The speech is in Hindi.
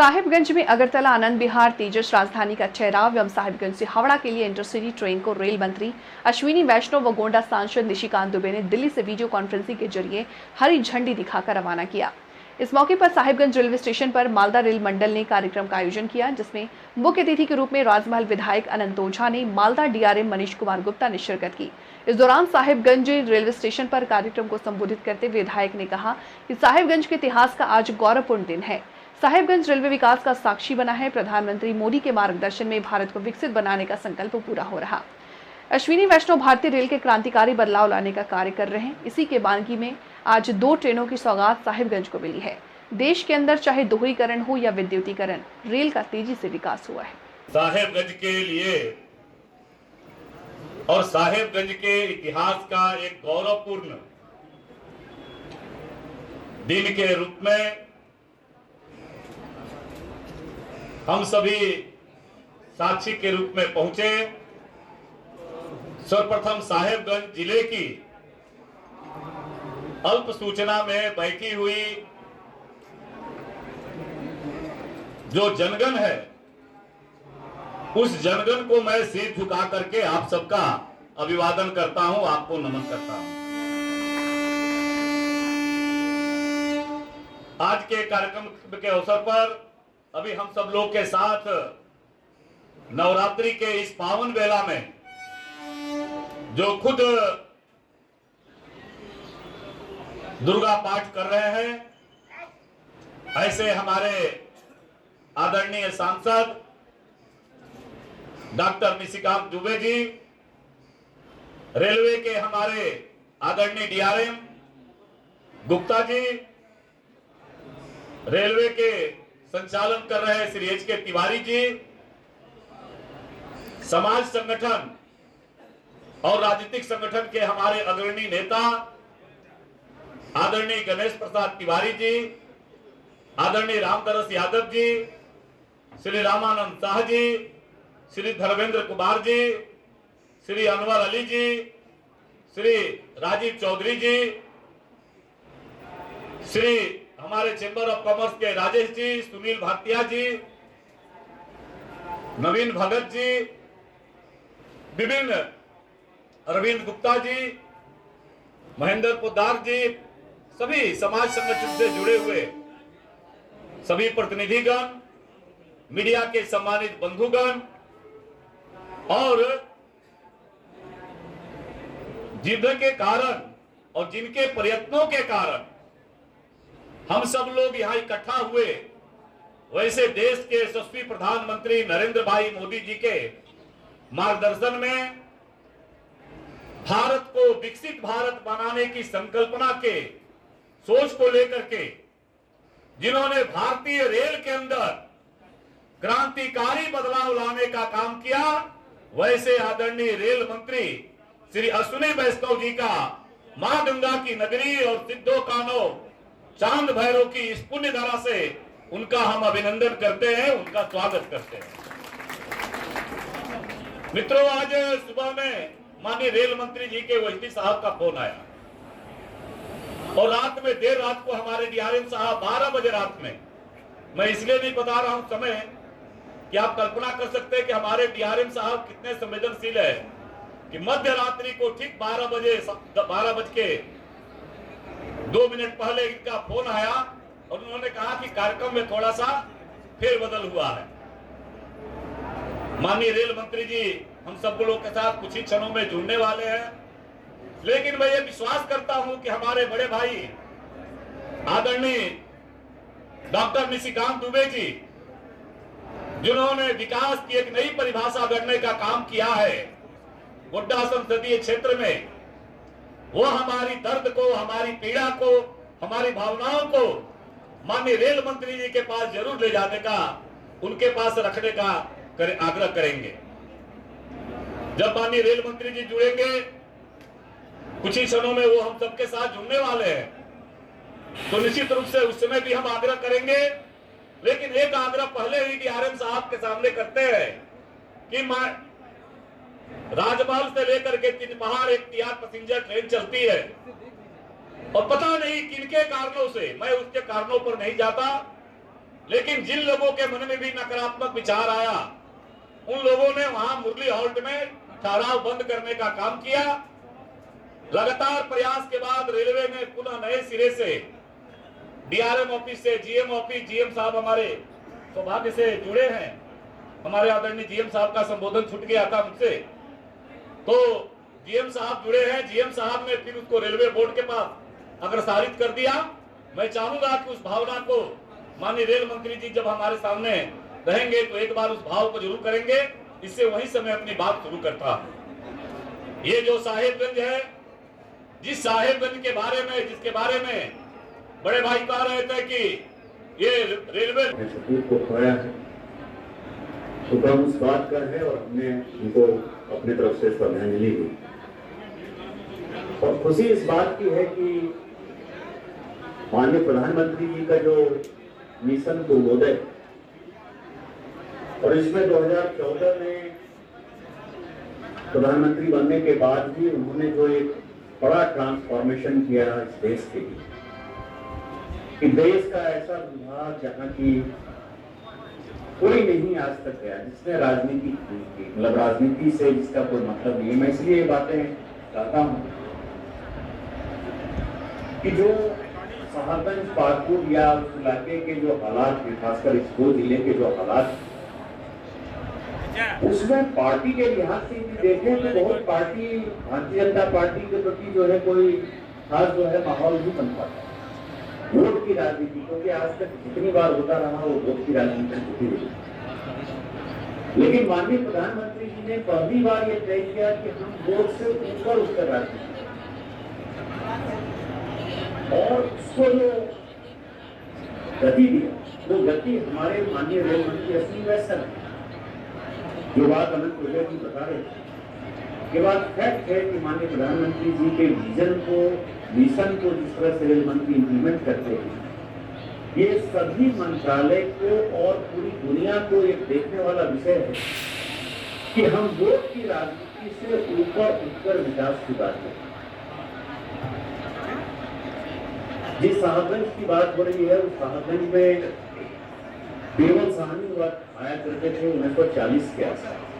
साहिबगंज में अगरतला आनंद विहार तेजस राजधानी का ठहराव एवं साहिबगंज से हावड़ा के लिए इंटरसिटी ट्रेन को रेल मंत्री अश्विनी वैष्णव व गोंडा सांसद निशिकांत दुबे ने दिल्ली से वीडियो कॉन्फ्रेंसिंग के जरिए हरी झंडी दिखाकर रवाना किया। इस मौके पर साहिबगंज रेलवे स्टेशन पर मालदा रेल मंडल ने कार्यक्रम का आयोजन किया, जिसमें मुख्य अतिथि के रूप में राजमहल विधायक अनंत ओझा ने, मालदा डीआरएम मनीष कुमार गुप्ता ने शिरकत की। इस दौरान साहिबगंज रेलवे स्टेशन पर कार्यक्रम को संबोधित करते हुए विधायक ने कहा कि साहिबगंज के इतिहास का आज गौरवपूर्ण दिन है। साहिबगंज रेलवे विकास का साक्षी बना है। प्रधानमंत्री मोदी के मार्गदर्शन में भारत को विकसित बनाने का संकल्प पूरा हो रहा। अश्विनी वैष्णव भारतीय रेल के क्रांतिकारी बदलाव लाने का कार्य कर रहे हैं। इसी के बानगी में आज 2 ट्रेनों की सौगात साहिबगंज को मिली है। देश के अंदर चाहे दोहरीकरण हो या विद्युतीकरण, रेल का तेजी से विकास हुआ है। साहिबगंज के लिए और साहिबगंज के इतिहास का एक गौरवपूर्ण दिन के रूप में हम सभी साक्षी के रूप में पहुंचे। सर्वप्रथम साहिबगंज जिले की अल्प सूचना में बैठी हुई जो जनगण है, उस जनगण को मैं सिर झुका करके आप सबका अभिवादन करता हूं, आपको नमन करता हूं। आज के कार्यक्रम के अवसर पर अभी हम सब लोग के साथ नवरात्रि के इस पावन बेला में जो खुद दुर्गा पाठ कर रहे हैं, ऐसे हमारे आदरणीय सांसद डॉक्टर निशिकांत दुबे जी, रेलवे के हमारे आदरणीय डीआरएम गुप्ता जी, रेलवे के संचालन कर रहे श्री एच.के. तिवारी जी, समाज संगठन और राजनीतिक संगठन के हमारे अग्रणी नेता आदरणीय गणेश प्रसाद तिवारी जी, आदरणीय रामदरस यादव जी, श्री रामानंद शाह जी, श्री धर्मेंद्र कुमार जी, श्री अनवर अली जी, श्री राजीव चौधरी जी, श्री हमारे चेंबर ऑफ कॉमर्स के राजेश जी, सुनील भारतिया जी, नवीन भगत जी, विभिन्न अरविंद गुप्ता जी, महेंद्र पोद्दार जी, सभी समाज संगठन से जुड़े हुए सभी प्रतिनिधिगण, मीडिया के सम्मानित बंधुगण और जिनके कारण और जिनके प्रयत्नों के कारण हम सब लोग यहाँ इकट्ठा हुए, वैसे देश के यशस्वी प्रधानमंत्री नरेंद्र भाई मोदी जी के मार्गदर्शन में भारत को विकसित भारत बनाने की संकल्पना के सोच को लेकर के जिन्होंने भारतीय रेल के अंदर क्रांतिकारी बदलाव लाने का काम किया, वैसे आदरणीय रेल मंत्री श्री अश्विनी वैष्णव जी का मां गंगा की नगरी और सिद्धो कान्हो चांद भैरव की इस पुण्य धारा से उनका हम अभिनंदन करते हैं, उनका स्वागत करते हैं। मित्रों, आज सुबह में माननीय रेल मंत्री जी के वहीदी साहब का फोन आया और रात में देर रात को हमारे डीआरएम साहब 12 बजे रात में, मैं इसलिए नहीं बता रहा हूं समय कि आप कल्पना कर सकते हैं कि हमारे डीआरएम साहब कितने संवेदनशील है कि मध्य रात्रि को ठीक 12 बज के 2 मिनट पहले इनका फोन आया और उन्होंने कहा कि कार्यक्रम में थोड़ा सा फेरबदल हुआ है। माननीय रेल मंत्री जी हम सब लोग के साथ कुछ ही क्षणों में जुड़ने वाले हैं, लेकिन मैं ये विश्वास करता हूं कि हमारे बड़े भाई आदरणीय डॉक्टर निशिकांत दुबे जी, जिन्होंने विकास की एक नई परिभाषा गढ़ने का काम किया है गोड्डा संसदीय क्षेत्र में, वो हमारी दर्द को, हमारी पीड़ा को, हमारी भावनाओं को माननीय रेल मंत्री जी के पास जरूर ले जाने का, उनके पास रखने का आग्रह करेंगे। जब माननीय रेल मंत्री जी जुड़ेंगे, कुछ ही क्षणों में वो हम सबके साथ जुड़ने वाले हैं, तो निश्चित रूप से उस समय भी हम आग्रह करेंगे। लेकिन एक आग्रह पहले ही डीआरएम साहब के सामने करते हैं कि राजमहल से लेकर के तीन पहाड़ एक तिहाड़ पैसेंजर ट्रेन चलती है और पता नहीं किनके कारणों से, मैं उसके कारणों पर नहीं जाता, लेकिन जिन लोगों के मन में भी नकारात्मक विचार आया, उन लोगों ने वहां मुरली हॉल्ट में ठहराव बंद करने का काम किया। लगातार प्रयास के बाद रेलवे ने पुनः नए सिरे से डीआरएम ऑफिस से जीएम ऑफिस, जीएम साहब हमारे सौभाग्य से जुड़े हैं, हमारे आदरणीय जीएम साहब का संबोधन छूट गया था मुझसे, तो जीएम साहब जुड़े हैं। जीएम साहब ने फिर उसको रेलवे बोर्ड के पास अग्रसारित कर दिया। मैं चाहूंगा कि उस भावना को माननीय रेल मंत्री जी जब हमारे सामने रहेंगे तो एक बार उस भाव को जरूर करेंगे। इससे वहीं से मैं अपनी बात शुरू करता हूं। ये जो साहेबगंज है, जिस साहेबगंज के बारे में, जिसके बारे में बड़े भाई कह रहे थे कि ये रेलवे को खोया है, तो गम उस बात का है और हमने उनको अपनी तरफ से श्रद्धांजलि दी। और खुशी इस बात की है कि माननीय प्रधानमंत्री जी का जो मिशन पूर्वोदय, और इसमें 2014 में प्रधानमंत्री बनने के बाद भी उन्होंने जो एक बड़ा ट्रांसफॉर्मेशन किया इस देश के लिए, कि देश का ऐसा विभाग जहां की कोई नहीं आज तक गया जिसने राजनीति की, मतलब राजनीति से जिसका कोई मतलब नहीं। मैं इसलिए ये बातें कहता हूं कि जो साहबगंज, पाकुड़ या उस इलाके के जो हालात, खासकर इस दो जिले के जो हालात, उसमें पार्टी के लिहाज से भी देखें तो बहुत पार्टी, भारतीय जनता पार्टी के प्रति जो है कोई खास जो है माहौल नहीं बन पाता। वोट की राजनीति, क्योंकि आज तक जितनी बार होता रहा वो वोट की राजनीति होती रही। लेकिन माननीय प्रधानमंत्री जी ने पहली बार ये तय किया कि हम वोट से ऊपर उठकर राजनीति, और उसको जो गति दिया, वो गति हमारे माननीय रेल मंत्री अश्विनी वैष्णव है। जो बात अनंत विजय जी बता रहे थे, ये बात फैक्ट है कि माननीय प्रधानमंत्री जी के विजन को, मिशन को जिस तरह से रेल मंत्री इंप्लीमेंट करते हैं, ये सभी मंत्रालय को और पूरी दुनिया को एक देखने वाला विषय है कि हम वोट की राजनीति से ऊपर उठकर विकास की बात करें। जिस साहबगंज की बात हो रही है, उस साहबगंज में केवल साहनी वक्त आया करते थे 1940 के आसपास।